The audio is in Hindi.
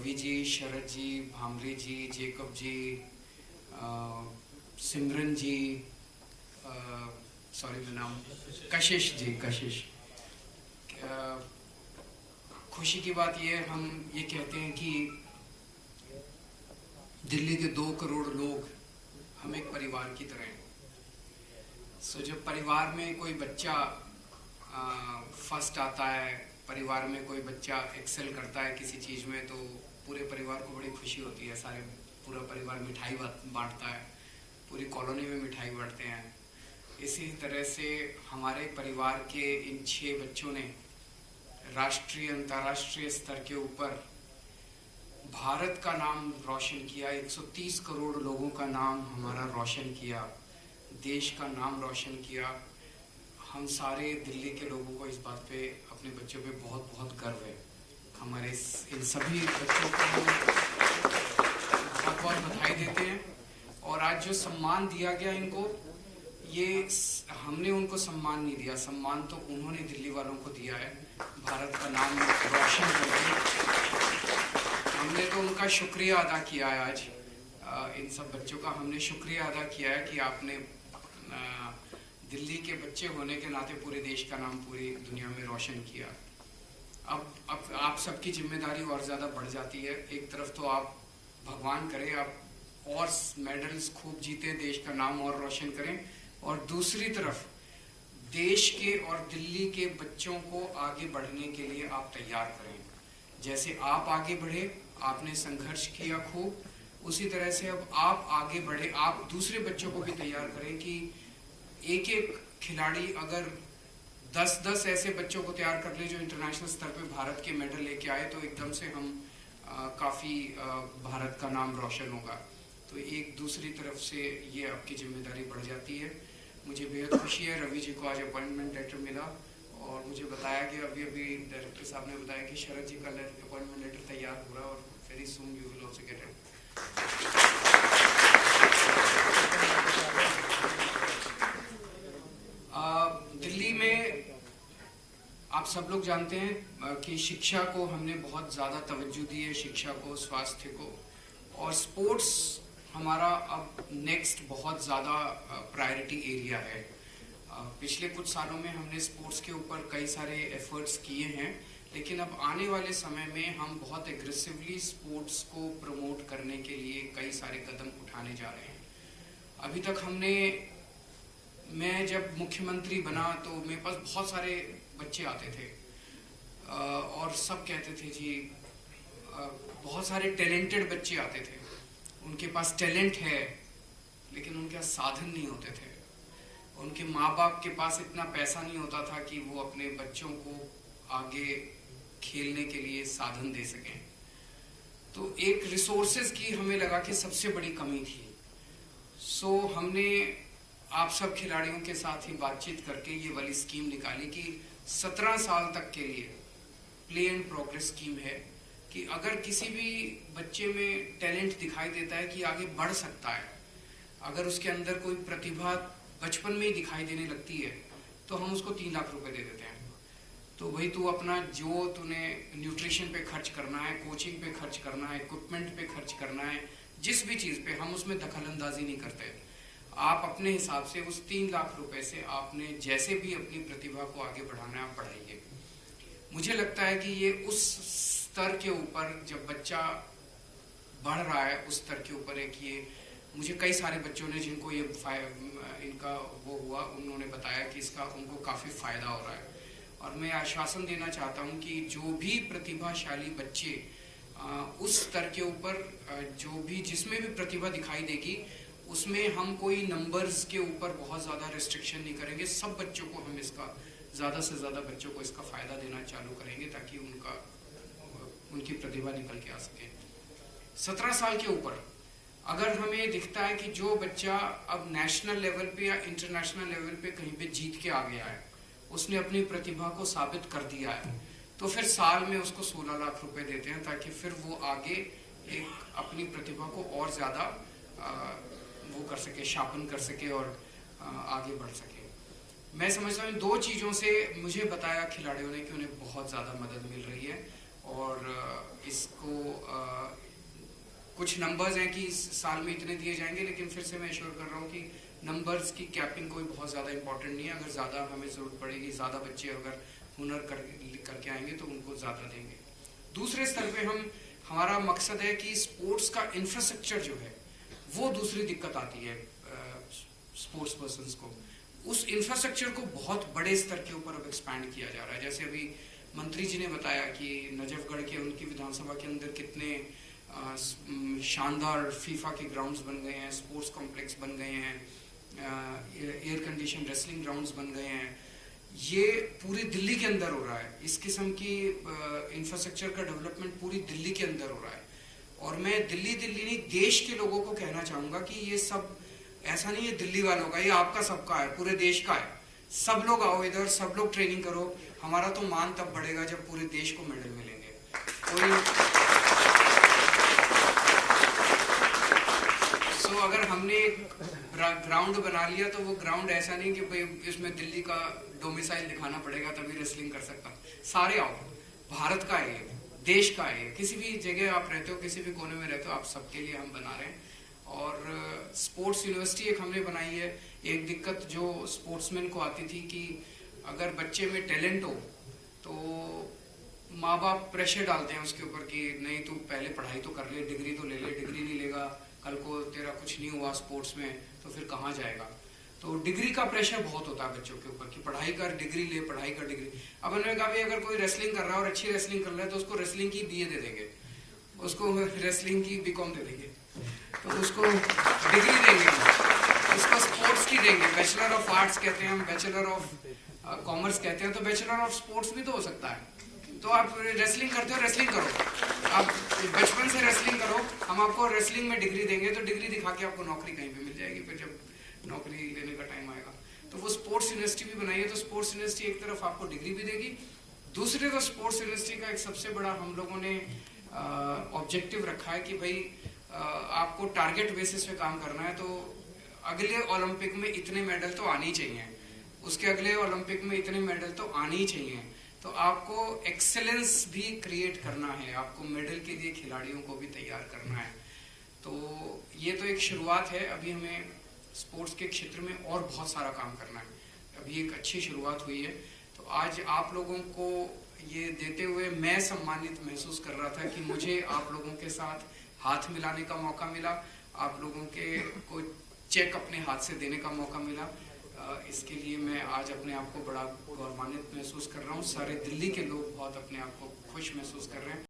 रवि जी, शरद जी, भामरी जी, जेकब जी, सिमरन जी, सॉरी मैं नाम, कशिश जी, कशिश। खुशी की बात यह हम ये कहते हैं कि दिल्ली के 2 करोड़ लोग हम एक परिवार की तरह हैं। जब परिवार में कोई बच्चा फर्स्ट आता है, परिवार में कोई बच्चा एक्सेल करता है किसी चीज़ में, तो पूरे परिवार को बड़ी खुशी होती है। पूरा परिवार मिठाई बांटता है, पूरी कॉलोनी में मिठाई बांटते हैं। इसी तरह से हमारे परिवार के इन 6 बच्चों ने राष्ट्रीय अंतर्राष्ट्रीय स्तर के ऊपर भारत का नाम रोशन किया। 130 करोड़ लोगों का नाम हमारा रोशन किया, देश का नाम रोशन किया। हम सारे दिल्ली के लोगों को इस बात पे, अपने बच्चों पे बहुत बहुत गर्व है। हमारे इन सभी बच्चों को बहुत बहुत बधाई देते हैं। और आज जो सम्मान दिया गया इनको, ये हमने उनको सम्मान नहीं दिया, सम्मान तो उन्होंने दिल्ली वालों को दिया है, भारत का नाम रोशन करके। हमने तो उनका शुक्रिया अदा किया है। आज इन सब बच्चों का हमने शुक्रिया अदा किया है कि आपने दिल्ली के बच्चे होने के नाते पूरे देश का नाम पूरी दुनिया में रोशन किया। अब आप सबकी जिम्मेदारी और ज़्यादा बढ़ जाती है। एक तरफ तो आप भगवान करें आप और मेडल्स खूब जीते, देश का नाम और रोशन करें, और दूसरी तरफ देश के और दिल्ली के बच्चों को आगे बढ़ने के लिए आप तैयार करें। जैसे आप आगे बढ़े, आपने संघर्ष किया खूब, उसी तरह से अब आप आगे बढ़े, आप दूसरे बच्चों को भी तैयार करें कि एक एक खिलाड़ी अगर 10-10 ऐसे बच्चों को तैयार कर ले जो इंटरनेशनल स्तर पे भारत के मेडल लेके आए, तो एकदम से हम काफ़ी भारत का नाम रोशन होगा। तो एक दूसरी तरफ से ये आपकी जिम्मेदारी बढ़ जाती है। मुझे बेहद खुशी है, रवि जी को आज अपॉइंटमेंट लेटर मिला और मुझे बताया कि अभी डायरेक्टर साहब ने बताया कि शरद जी का अपॉइंटमेंट लेटर तैयार हो रहा है और very soon you will also get it. Delhi में आप सब लोग जानते हैं कि शिक्षा को हमने बहुत ज़्यादा तवज्जो दी है, शिक्षा को, स्वास्थ्य को, और स्पोर्ट्स हमारा अब नेक्स्ट बहुत ज़्यादा प्रायोरिटी एरिया है। पिछले कुछ सालों में हमने स्पोर्ट्स के ऊपर कई सारे एफर्ट्स किए हैं, लेकिन अब आने वाले समय में हम बहुत एग्रेसिवली स्पोर्ट्स को प्रमोट करने के लिए कई सारे कदम उठाने जा रहे हैं। अभी तक मैं जब मुख्यमंत्री बना तो मेरे पास बहुत सारे बच्चे आते थे और सब कहते थे जी, बहुत सारे टैलेंटेड बच्चे आते थे, उनके पास टैलेंट है लेकिन उनके पास साधन नहीं होते थे। उनके माँ बाप के पास इतना पैसा नहीं होता था कि वो अपने बच्चों को आगे खेलने के लिए साधन दे सकें। तो एक रिसोर्सेज की हमें लगा कि सबसे बड़ी कमी थी। हमने आप सब खिलाड़ियों के साथ ही बातचीत करके ये वाली स्कीम निकाली कि 17 साल तक के लिए प्ले एंड प्रोग्रेस स्कीम है कि अगर किसी भी बच्चे में टैलेंट दिखाई देता है कि आगे बढ़ सकता है, अगर उसके अंदर कोई प्रतिभा बचपन में ही दिखाई देने लगती है, तो हम उसको 3 लाख रुपए दे देते हैं। तो भाई तू अपना जो तूने न्यूट्रिशन पे खर्च करना है, कोचिंग पे खर्च करना है, इक्विपमेंट पे खर्च करना है, जिस भी चीज़ पे, हम उसमें दखलंदाजी नहीं करते। आप अपने हिसाब से उस 3 लाख रुपए से आपने जैसे भी अपनी प्रतिभा को आगे बढ़ाना है आप बढ़ाइए। मुझे लगता है कि ये उस स्तर के ऊपर जब बच्चा बढ़ रहा है, उस स्तर के ऊपर है कि ये, मुझे कई सारे बच्चों ने जिनको ये इनका वो हुआ, उन्होंने बताया कि इसका उनको काफ़ी फ़ायदा हो रहा है। और मैं आश्वासन देना चाहता हूँ कि जो भी प्रतिभाशाली बच्चे उस स्तर के ऊपर जिसमें भी प्रतिभा दिखाई देगी, उसमें हम कोई नंबर्स के ऊपर बहुत ज़्यादा रिस्ट्रिक्शन नहीं करेंगे। सब बच्चों को हम इसका, ज़्यादा से ज़्यादा बच्चों को इसका फ़ायदा देना चालू करेंगे ताकि उनकी प्रतिभा निकल के आ सके। 17 साल के ऊपर अगर हमें दिखता है कि जो बच्चा अब नेशनल लेवल पे या इंटरनेशनल लेवल पे कहीं पे जीत के आ गया है, उसने अपनी प्रतिभा को साबित कर दिया है, तो फिर साल में उसको 16 लाख रुपए देते हैं ताकि फिर वो आगे एक अपनी प्रतिभा को और ज़्यादा वो कर सके, शार्पन कर सके और आगे बढ़ सके। मैं समझता हूँ इन 2 चीज़ों से मुझे बताया खिलाड़ियों ने कि उन्हें बहुत ज़्यादा मदद मिल रही है और इसको कुछ नंबर्स हैं कि इस साल में इतने दिए जाएंगे, लेकिन फिर से मैं एश्योर कर रहा हूँ कि नंबर्स की कैपिंग कोई बहुत ज़्यादा इंपॉर्टेंट नहीं है। अगर ज़्यादा हमें ज़रूरत पड़ेगी, ज़्यादा बच्चे अगर हुनर करके आएंगे तो उनको ज़्यादा देंगे। दूसरे स्तर पे हमारा मकसद है कि स्पोर्ट्स का इंफ्रास्ट्रक्चर जो है वो दूसरी दिक्कत आती है स्पोर्ट्स पर्सन्स को। उस इंफ्रास्ट्रक्चर को बहुत बड़े स्तर के ऊपर अब एक्सपैंड किया जा रहा है। जैसे अभी मंत्री जी ने बताया कि नजफगढ़ के उनकी विधानसभा के अंदर कितने शानदार फीफा के ग्राउंड्स बन गए हैं, स्पोर्ट्स कॉम्प्लेक्स बन गए हैं, एयर कंडीशन रेसलिंग ग्राउंड्स बन गए हैं। ये पूरी दिल्ली के अंदर हो रहा है। इस किस्म की इंफ्रास्ट्रक्चर का डेवलपमेंट पूरी दिल्ली के अंदर हो रहा है। और मैं दिल्ली नहीं देश के लोगों को कहना चाहूंगा कि ये सब ऐसा नहीं है दिल्ली वालों का, ये आपका सबका है, पूरे देश का है। सब लोग आओ इधर, सब लोग ट्रेनिंग करो। हमारा तो मान तब बढ़ेगा जब पूरे देश को मेडल मिलेंगे। तो अगर हमने ग्राउंड बना लिया तो वो ग्राउंड ऐसा नहीं कि भाई इसमें दिल्ली का डोमिसाइल दिखाना पड़ेगा तभी रेसलिंग कर सकता। सारे आओ, भारत का है, देश का है। किसी भी जगह आप रहते हो, किसी भी कोने में रहते हो, आप सबके लिए हम बना रहे हैं। और स्पोर्ट्स यूनिवर्सिटी एक हमने बनाई है। एक दिक्कत जो स्पोर्ट्समैन को आती थी कि अगर बच्चे में टैलेंट हो तो माँ बाप प्रेशर डालते हैं उसके ऊपर कि नहीं तू पहले पढ़ाई तो कर ले, डिग्री तो ले ले, डिग्री नहीं लेगा कल को तेरा कुछ नहीं हुआ स्पोर्ट्स में तो फिर कहाँ जाएगा। तो डिग्री का प्रेशर बहुत होता है बच्चों के ऊपर कि पढ़ाई कर, डिग्री ले, पढ़ाई कर, डिग्री। अब उन्होंने कहा भाई अगर कोई रेसलिंग कर रहा है और अच्छी रेसलिंग कर रहा है तो उसको रेसलिंग की बीए दे देंगे, उसको रेसलिंग की बीकॉम दे देंगे, तो उसको डिग्री देंगे, उसको स्पोर्ट्स की देंगे। बैचलर ऑफ आर्ट्स कहते हैं हम, बैचलर ऑफ कॉमर्स कहते हैं, तो बैचलर ऑफ स्पोर्ट्स भी तो हो सकता है। तो आप रेसलिंग करते हो, रेसलिंग करो, आप बचपन से रेसलिंग करो, हम आपको रेसलिंग में डिग्री देंगे तो डिग्री दिखा के आपको नौकरी कहीं पे मिल जाएगी फिर जब नौकरी लेने का टाइम आएगा। तो वो स्पोर्ट्स यूनिवर्सिटी भी बनाई है। तो स्पोर्ट्स यूनिवर्सिटी एक तरफ आपको डिग्री भी देगी, दूसरी तो स्पोर्ट्स यूनिवर्सिटी का एक सबसे बड़ा हम लोगों ने ऑब्जेक्टिव रखा है कि भाई आपको टारगेट बेसिस पे काम करना है। तो अगले ओलंपिक में इतने मेडल तो आने ही चाहिए, उसके अगले ओलंपिक में इतने मेडल तो आने ही चाहिए। तो आपको एक्सेलेंस भी क्रिएट करना है, आपको मेडल के लिए खिलाड़ियों को भी तैयार करना है। तो ये तो एक शुरुआत है। अभी हमें स्पोर्ट्स के क्षेत्र में और बहुत सारा काम करना है। अभी एक अच्छी शुरुआत हुई है। तो आज आप लोगों को ये देते हुए मैं सम्मानित महसूस कर रहा था कि मुझे आप लोगों के साथ हाथ मिलाने का मौका मिला, आप लोगों के को चेक अपने हाथ से देने का मौका मिला। इसके लिए मैं आज अपने आप को बड़ा गौरवान्वित महसूस कर रहा हूँ। सारे दिल्ली के लोग बहुत अपने आप को खुश महसूस कर रहे हैं।